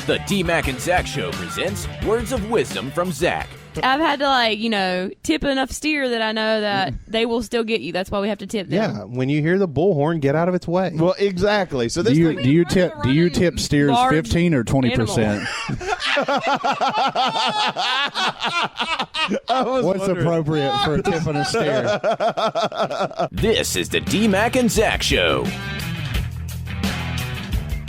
The D-Mac&Z Show presents Words of Wisdom from Zach. I've had to, tip enough steer that I know that they will still get you. That's why we have to tip them. Yeah, when you hear the bullhorn, get out of its way. Well, exactly. So this do you tip steers 15 or 20%? What's appropriate for a tip on a steer? This is the D-Mac&Z Show.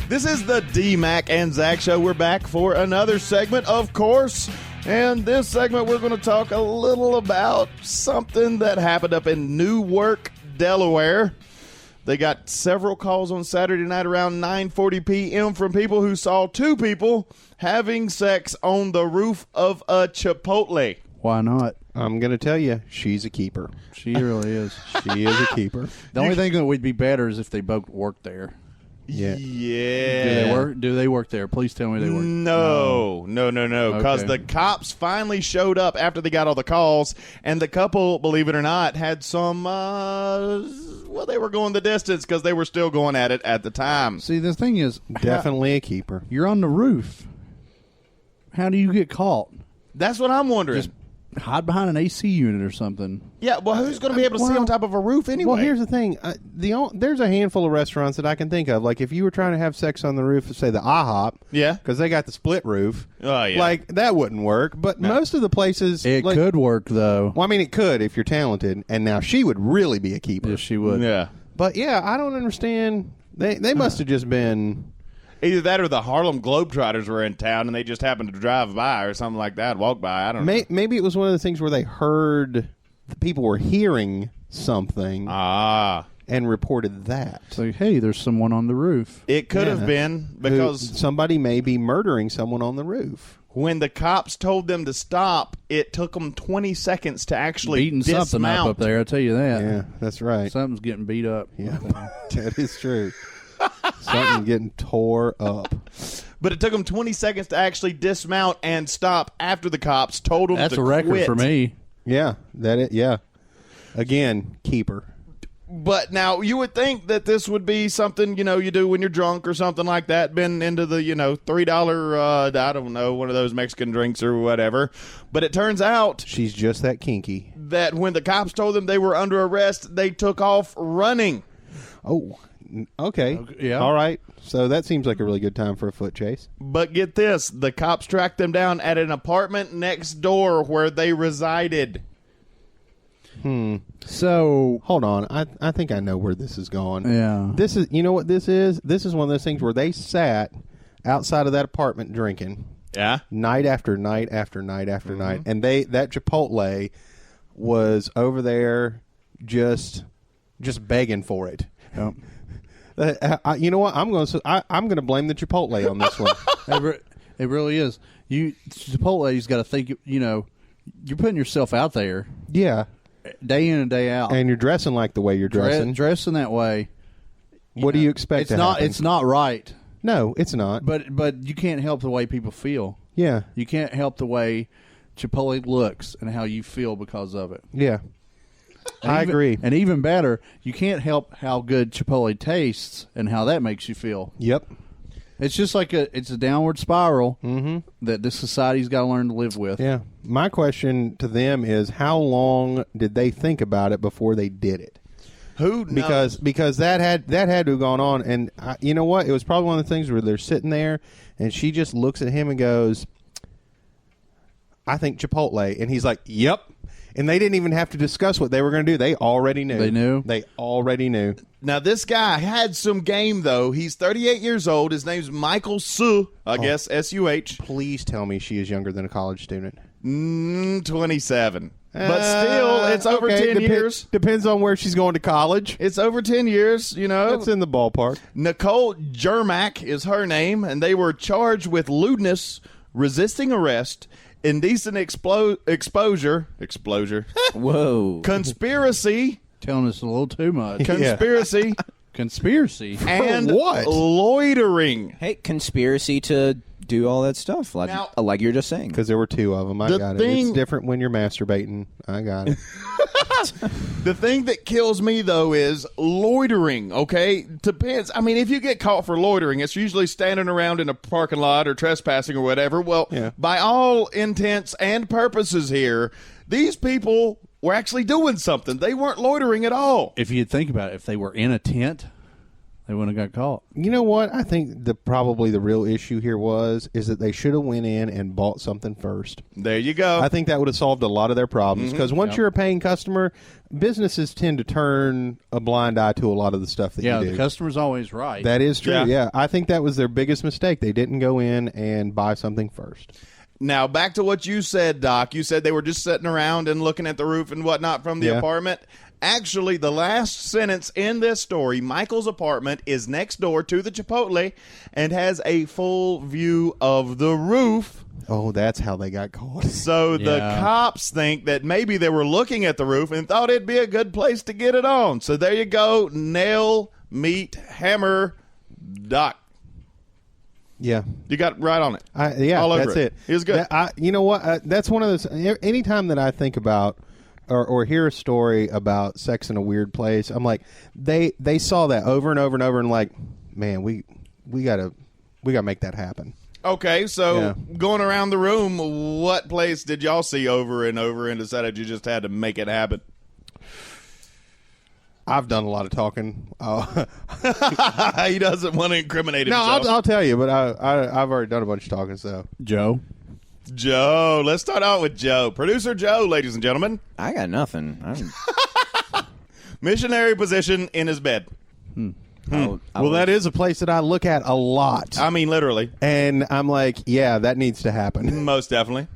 This is the D-Mac&Z Show. We're back for another segment, of course. And this segment, we're going to talk a little about something that happened up in Newark, Delaware. They got several calls on Saturday night around 9:40 p.m. from people who saw two people having sex on the roof of a Chipotle. Why not? I'm going to tell you, she's a keeper. She really is. She is a keeper. The only thing that would be better is if they both worked there. Yeah. Do they work there? Please tell me they work. No. Because Okay. the cops finally showed up after they got all the calls, and the couple, believe it or not, had some, they were going the distance because they were still going at it at the time. See, the thing is, Definitely a keeper. you're on the roof. How do you get caught? That's what I'm wondering. Just hide behind an AC unit or something. Yeah, well, who's going to be able to see on top of a roof anyway? Well, here's the thing. There's a handful of restaurants that I can think of. Like, if you were trying to have sex on the roof of, say, the IHOP. Yeah. Because they got the split roof. Oh, yeah. Like, that wouldn't work. But most of the places... It could work, though. Well, I mean, it could if you're talented. And now she would really be a keeper. Yes, she would. Yeah. But, yeah, I don't understand. They must have just been... Either that or the Harlem Globetrotters were in town and they just happened to drive by or something like that, walk by. I don't know. Maybe it was one of the things where they heard the people were hearing something and reported that. So, hey, there's someone on the roof. It could have been because somebody may be murdering someone on the roof. when the cops told them to stop, it took them 20 seconds to actually Beating dismount. something up there, I'll tell you that. Yeah, that's right. Something's getting beat up. Yeah, that is true. Something getting tore up. But it took them 20 seconds to actually dismount and stop after the cops told them That's to a record quit. for me. Yeah, yeah. Again, keeper. But now you would think that this would be something, you do when you're drunk or something like that, been into the, $3, I don't know, one of those Mexican drinks or whatever. But it turns out She's just that kinky. that when the cops told them they were under arrest, they took off running. Oh, okay. Yeah. All right. So that seems like a really good time for a foot chase. But get this, the cops tracked them down at an apartment next door where they resided. So, Hold on. I think I know where this is going. yeah. This is, you know what this is? This is one of those things where they sat outside of that apartment drinking Yeah? night after night after night after night, and that Chipotle was over there just begging for it. Yep. You know what? I'm going to blame the Chipotle on this one. It really is. Chipotle's got to think, you're putting yourself out there Yeah, day in and day out. and you're dressing like the way you're dressing. Dressing that way. What do you expect It's to not. happen? It's not right. No, it's not. But you can't help the way people feel. Yeah, You can't help the way Chipotle looks and how you feel because of it. yeah. I agree. And even better, you can't help how good Chipotle tastes and how that makes you feel. Yep. It's just like it's a downward spiral that this society's got to learn to live with. Yeah. My question to them is, how long did they think about it before they did it? Who knows? Because that had to have gone on, and you know what? It was probably one of the things where they're sitting there, and she just looks at him and goes, "I think Chipotle," and he's like, "Yep." And they didn't even have to discuss what they were going to do. They already knew. They knew? They already knew. Now, this guy had some game, though. He's 38 years old. His name's Michael Suh, I guess, S-U-H. Please tell me she is younger than a college student. 27. But still, it's over 10 years. Depends on where she's going to college. It's over 10 years, That's in the ballpark. Nicole Jermack is her name, and they were charged with lewdness, resisting arrest, indecent exposure, Whoa. conspiracy, Telling us a little too much. conspiracy, Conspiracy. and what? loitering. Hey, conspiracy to do all that stuff, like Now- like you're just saying. Because there were two of them. I The got it. thing- It's different when you're masturbating. I got it. The thing that kills me, though, is loitering, okay? Depends. I mean, if you get caught for loitering, it's usually standing around in a parking lot or trespassing or whatever. Well, by all intents and purposes here, these people were actually doing something. They weren't loitering at all. If you think about it, if they were in a tent, they wouldn't have got caught. You know what? I think probably the real issue here is that they should have went in and bought something first. There you go. I think that would have solved a lot of their problems because once you're a paying customer, businesses tend to turn a blind eye to a lot of the stuff that you do. The customer's always right. That is true. Yeah, I think that was their biggest mistake. They didn't go in and buy something first. Now, back to what you said, Doc. You said they were just sitting around and looking at the roof and whatnot from the apartment. Actually, the last sentence in this story, Michael's apartment is next door to the Chipotle and has a full view of the roof. Oh, that's how they got caught. So the cops think that maybe they were looking at the roof and thought it'd be a good place to get it on. So there you go. Nail, meat, hammer, Doc. Yeah. You got right on it. All over that's it. It was good. You know what? That's one of those. Anytime that I think about or hear a story about sex in a weird place, I'm like, they saw that over and over and over, and like, man, we gotta make that happen. Okay, so going around the room, what place did y'all see over and over and decided you just had to make it happen? I've done a lot of talking. He doesn't want to incriminate himself. No, I'll tell you, but I've already done a bunch of talking. So Joe, let's start out with Joe. Producer Joe, ladies and gentlemen. I got nothing. Missionary position in his bed. Well, that is a place that I look at a lot. I mean, literally. And I'm like, yeah, that needs to happen. Most definitely.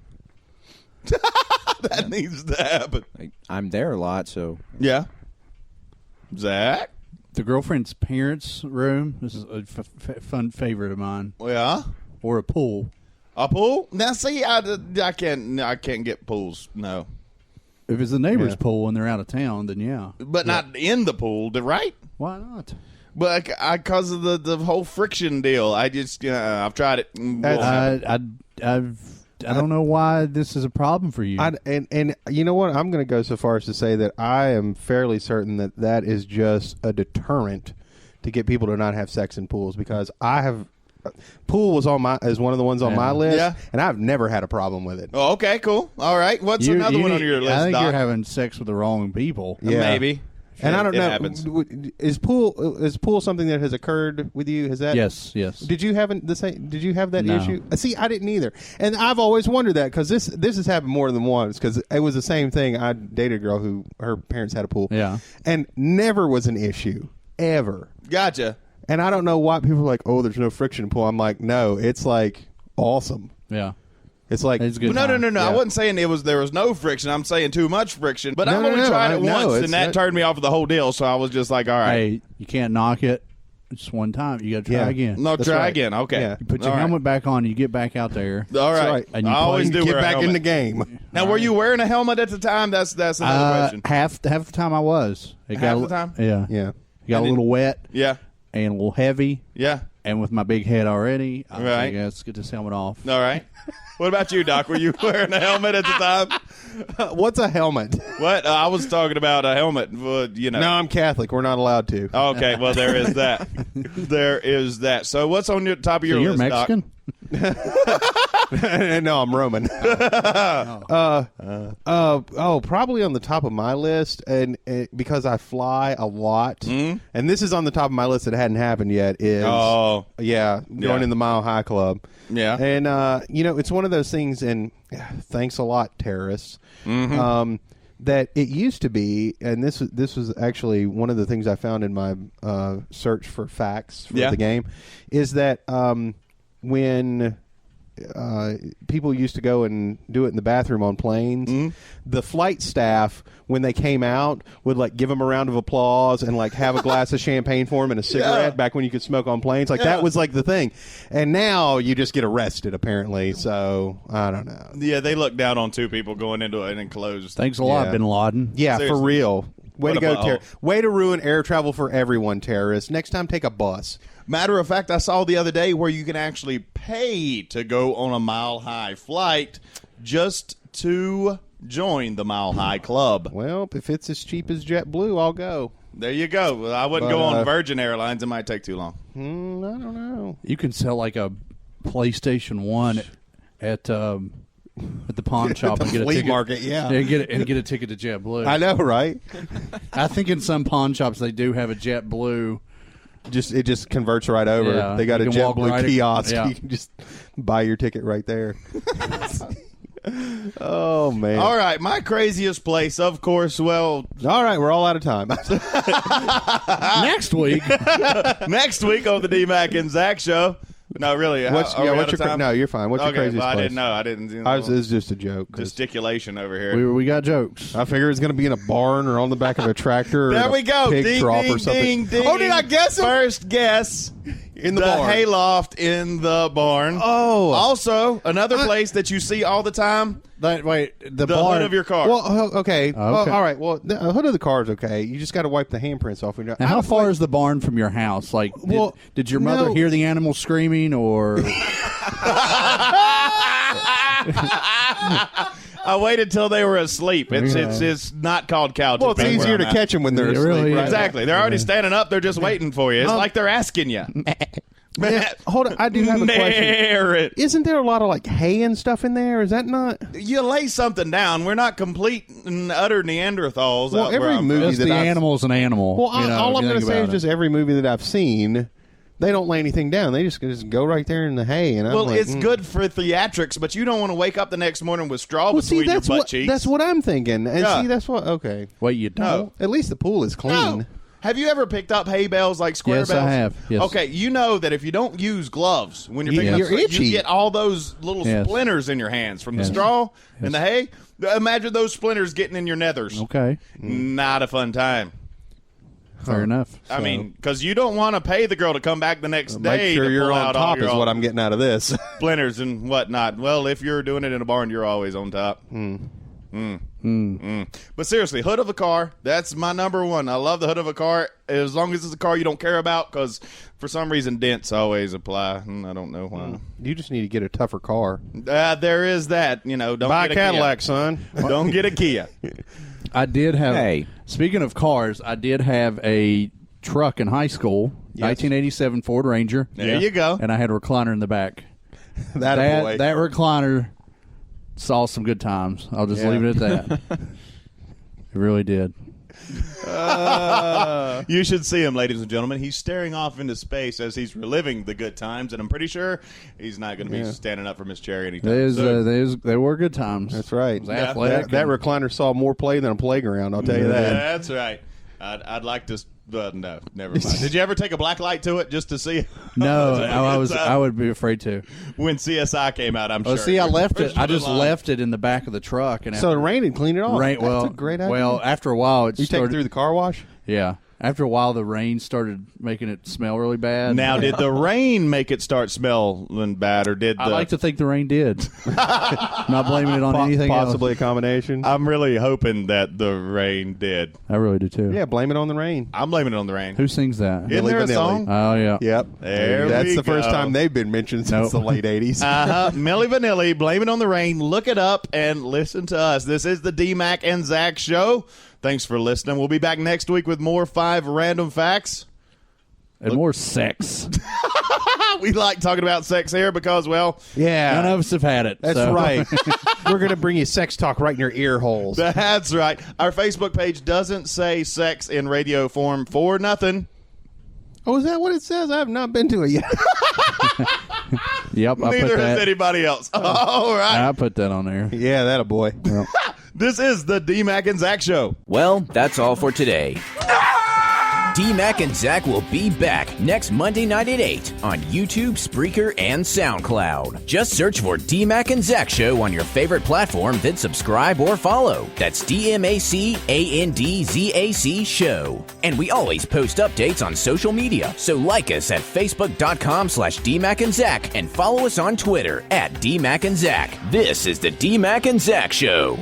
That needs to happen. I'm there a lot, so. Yeah. Zach? The girlfriend's parents' room. This is a fun favorite of mine. Yeah. Or a pool. A pool? Now, see, I can't get pools. No. If it's the neighbor's pool and they're out of town, then yeah. But not in the pool, right? Why not? But because of the whole friction deal, I just I've tried it. I don't know why this is a problem for you. And you know what? I'm going to go so far as to say that I am fairly certain that is just a deterrent to get people to not have sex in pools, because pool was is one of the ones on my list, and I've never had a problem with it. Oh, okay, cool. All right. What's another one on your list, I think Doc? you're having sex with the wrong people. Yeah. Maybe. And I don't know. Happens. Is pool something that has occurred with you? Has that? Yes. Did you have Did you have that No. issue? See, I didn't either, and I've always wondered that, because this has happened more than once. Because it was the same thing. I dated a girl who her parents had a pool, and never was an issue ever. Gotcha. And I don't know why people are like, "Oh, there's no friction in pool." I'm like, no, it's like awesome. Yeah. It's like It's good. No. Yeah. I wasn't saying there was no friction. I'm saying too much friction. But I've No, only tried it no, once, it's and that not- turned me off of the whole deal. So I was just like, all right. Hey, you can't knock it. It's one time. You got to try again. No, That's try right. again. Okay. Yeah. You put your All right. helmet back on. You get back out there. All right. right. And you I always play- do get wear a back in helmet. the game. Now, were you wearing a helmet at the time? That's another question. Half the time I was. It Half got the time? Yeah. Yeah. It got a little wet Yeah. and a little heavy. Yeah. And with my big head already, I was Right. like, let's get this helmet off. All right. What about you, Doc? Were you wearing a helmet at the time? What's a helmet? What? I was talking about a helmet. You know. No, I'm Catholic. We're not allowed to. Okay. Well, there is that. There is that. So, what's on your top of your So you're list, Mexican? Doc? No, I'm Roman. Probably on the top of my list, and because I fly a lot, and this is on the top of my list that hadn't happened yet. Is going in the Mile High Club. Yeah, and it's one of those things. And thanks a lot, terrorists. That it used to be, and this was actually one of the things I found in my search for facts for the game, is that when people used to go and do it in the bathroom on planes, the flight staff, when they came out, would like give them a round of applause and like have a glass of champagne for them and a cigarette. Back when you could smoke on planes, that was like the thing. And now you just get arrested, apparently. So I don't know. Yeah, they look down on two people going into an enclosed. Thanks a lot, Bin Laden. Yeah, Seriously. for real. Way What to a go, butthole. Way to ruin air travel for everyone, terrorists. Next time, take a bus. Matter of fact, I saw the other day where you can actually pay to go on a mile-high flight just to join the Mile High Club. Well, if it's as cheap as JetBlue, I'll go. There you go. Well, I wouldn't go on Virgin Airlines. It might take too long. I don't know. You can sell like a PlayStation 1 at the pawn shop and get a flea ticket. market, yeah. and get a ticket to JetBlue. I know, right? I think in some pawn shops they do have a JetBlue. It just converts right over. Yeah, They got a you can walk JetBlue right kiosk. yeah. You can just buy your ticket right there. Oh man! All right, my craziest place, of course. Well, all right, we're all out of time. Next week, next week on the D-Mac and Zach show. No, really. What's your no? You're fine. What's your craziest well, I place? didn't know. I didn't. You It know, was just a joke. gesticulation over here. we got jokes. I figure it's going to be in a barn or on the back of a tractor. Or There in a we go. Pig Ding, trough ding, or something. ding, ding. Oh, did I guess it? First guess. In the barn. hayloft in the barn. Oh. Also, another place that you see all the time, The the barn hood of your car. Well, okay. Well, Okay. all right. Well, the hood of the car is okay. You just got to wipe the handprints off. Now, how far is the barn from your house? Like, did your mother no. hear the animals screaming, or I waited till they were asleep. It's not called couch. Well, it's easier to catch them when they're It asleep. really right? is. Exactly. They're already standing up. They're just waiting for you. It's like they're asking you. Yeah, hold on. I do have a question. Merit. Isn't there a lot of like hay and stuff in there? Is that not? You lay something down. We're not complete and utter Neanderthals. Well, out where every I'm movie it's that the I've- animal's an animal? Well, you know, all if I'm you going to think say is about just every movie that I've seen, they don't lay anything down. They just go right there in the hay. And I'm Well, like, it's good for theatrics, but you don't want to wake up the next morning with straw Well, see, between your that's butt what cheeks. that's what I'm thinking. And Yeah. see, that's what. Okay. Wait, you don't? No. At least the pool is clean. No. Have you ever picked up hay bales like square Yes, bales? I have. Yes. Okay, you know that if you don't use gloves when you're picking You're up, itchy. you get all those little Yes. splinters in your hands from the Yes. straw and the hay. Imagine those splinters getting in your nethers. Okay, Not a fun time. fair enough. I mean, because you don't want to pay the girl to come back the next day Make sure to you're pull on out all top is your what I'm getting out of this. splinters and whatnot. Well, if you're doing it in a barn, you're always on top. But seriously, hood of a car, that's my number one. I love the hood of a car as long as it's a car you don't care about, because for some reason dents always apply. I don't know why. You just need to get a tougher car. There is that. You know, don't Buy a get Cadillac, Kia. son. Don't get a Kia. I did have. Hey. Speaking of cars, I did have a truck in high school, 1987 Ford Ranger. There you go. And I had a recliner in the back. That boy. That recliner saw some good times. I'll just leave it at that. It really did. You should see him, ladies and gentlemen. He's staring off into space as he's reliving the good times, and I'm pretty sure he's not going to be standing up from his chair anytime soon. They were good times. That's right. It was athletic. That recliner saw more play than a playground. I'll tell you that. That's right. I'd like to. No, never mind. Did you ever take a black light to it just to see? No, I would be afraid to. When CSI came out, I'm Oh, sure. see, I left First it. I of the just line. left it in the back of the truck, and So the rain didn't clean it off. Right. That's Well, a great idea. well, after a while, it you take it started. through the car wash. Yeah. After a while, the rain started making it smell really bad. Now, did the rain make it start smelling bad, or did the? I like to think the rain did. Not blaming it on anything Possibly else. a combination. I'm really hoping that the rain did. I really do too. Yeah, blame it on the rain. I'm blaming it on the rain. Who sings that? Isn't there a Vanilli. song? Oh yeah. Yep. There That's we the first go. time they've been mentioned since the late 80s. Milli Vanilli, blame it on the rain. Look it up and listen to us. This is the D-Mac and Zach show. Thanks for listening. We'll be back next week with more 5 random facts. And more sex. We like talking about sex here because, well, Yeah. None of us have had it. That's so. right. We're going to bring you sex talk right in your ear holes. that's right. Our Facebook page doesn't say sex in radio form for nothing. Oh, is that what it says? I have not been to it yet. Yep. I put Neither has that. anybody else. All right. I put that on there. Yeah, that a boy. This is the D-Mac and Zach show. Well, that's all for today. D-Mac and Zach will be back next Monday night at 8 on YouTube, Spreaker, and SoundCloud. Just search for D-Mac and Zach Show on your favorite platform, then subscribe or follow. That's DMACANDZAC Show. And we always post updates on social media, so like us at Facebook.com/DMac and Zach and follow us on Twitter at D-Mac and Zach. This is the D-Mac and Zach Show.